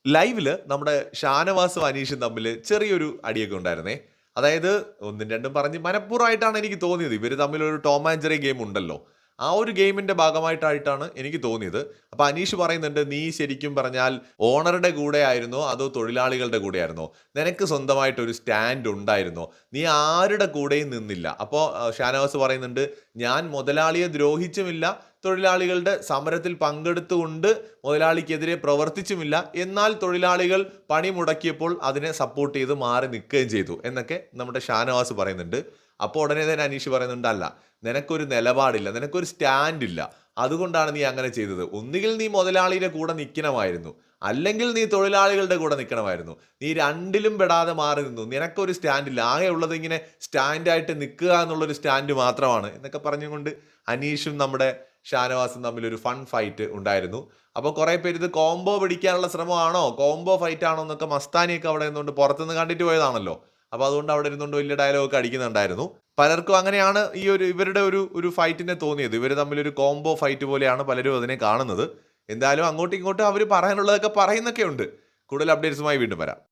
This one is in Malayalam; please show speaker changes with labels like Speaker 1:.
Speaker 1: ലൈവില് നമ്മുടെ ഷാനവാസും അനീഷും തമ്മിൽ ചെറിയൊരു അടിയൊക്കെ ഉണ്ടായിരുന്നേ. അതായത് ഒന്നും രണ്ടും പറഞ്ഞ് മനഃപൂർവ്വമായിട്ടാണ് എനിക്ക് തോന്നിയത്. ഇവര് തമ്മിലൊരു ടോം ആൻഡ് ജെറി ഗെയിം ഉണ്ടല്ലോ. ആ ഒരു ഗെയിമിന്റെ ഭാഗമായിട്ടായിട്ടാണ് എനിക്ക് തോന്നിയത്. അപ്പൊ അനീഷ് പറയുന്നുണ്ട്, "നീ ശരിക്കും പറഞ്ഞാൽ ഓണറുടെ കൂടെ ആയിരുന്നോ അതോ തൊഴിലാളികളുടെ കൂടെ ആയിരുന്നോ? നിനക്ക് സ്വന്തമായിട്ട് ഒരു സ്റ്റാൻഡ് ഉണ്ടായിരുന്നോ? നീ ആരുടെ കൂടെയും നിന്നില്ല." അപ്പോൾ ഷാനവാസ് പറയുന്നുണ്ട്, "ഞാൻ മുതലാളിയെ ദ്രോഹിച്ചുമില്ല, തൊഴിലാളികളുടെ സമരത്തിൽ പങ്കെടുത്തുകൊണ്ട് മുതലാളിക്കെതിരെ പ്രവർത്തിച്ചുമില്ല. എന്നാൽ തൊഴിലാളികൾ പണി മുടക്കിയപ്പോൾ അതിനെ സപ്പോർട്ട് ചെയ്ത് മാറി നിൽക്കുകയും ചെയ്തു." എന്നൊക്കെ നമ്മുടെ ഷാനവാസ് പറയുന്നുണ്ട്. അപ്പോൾ ഉടനെ തന്നെ അനീഷ് പറയുന്നുണ്ട്, "അല്ല, നിനക്കൊരു നിലപാടില്ല, നിനക്കൊരു സ്റ്റാൻഡ് ഇല്ല. അതുകൊണ്ടാണ് നീ അങ്ങനെ ചെയ്തത്. ഒന്നുകിൽ നീ മുതലാളിയുടെ കൂടെ നിൽക്കണമായിരുന്നു, അല്ലെങ്കിൽ നീ തൊഴിലാളികളുടെ കൂടെ നിൽക്കണമായിരുന്നു. നീ രണ്ടിലും പെടാതെ മാറി നിന്നു. നിനക്കൊരു സ്റ്റാൻഡ് ഇല്ല. ആകെ ഉള്ളത് ഇങ്ങനെ സ്റ്റാൻഡായിട്ട് നിൽക്കുക എന്നുള്ളൊരു സ്റ്റാൻഡ് മാത്രമാണ്." എന്നൊക്കെ പറഞ്ഞുകൊണ്ട് അനീഷും നമ്മുടെ ഷാനവാസും തമ്മിൽ ഒരു ഫൺ ഫൈറ്റ് ഉണ്ടായിരുന്നു. അപ്പോൾ കുറെ പേര് ഇത് കോംബോ പിടിക്കാനുള്ള ശ്രമമാണോ, കോംബോ ഫൈറ്റ് ആണോ എന്നൊക്കെ മസ്താനിയൊക്കെ അവിടെ നിന്നുകൊണ്ട് പുറത്തുനിന്ന് കണ്ടിട്ട് പോയതാണല്ലോ. അപ്പോൾ അതുകൊണ്ട് അവിടെ ഇരുന്നുകൊണ്ട് വലിയ ഡയലോഗ് അടിക്കുന്നുണ്ടായിരുന്നു. പലർക്കും അങ്ങനെയാണ് ഈ ഇവരുടെ ഒരു ഒരു ഫൈറ്റിനെ തോന്നിയത്. ഇവർ തമ്മിലൊരു കോംബോ ഫൈറ്റ് പോലെയാണ് പലരും അതിനെ കാണുന്നത്. എന്തായാലും അങ്ങോട്ടും ഇങ്ങോട്ടും അവർ പറയാനുള്ളതൊക്കെ പറയുന്നൊക്കെ ഉണ്ട്. കൂടുതൽ അപ്ഡേറ്റ്സുമായി വീണ്ടും വരാം.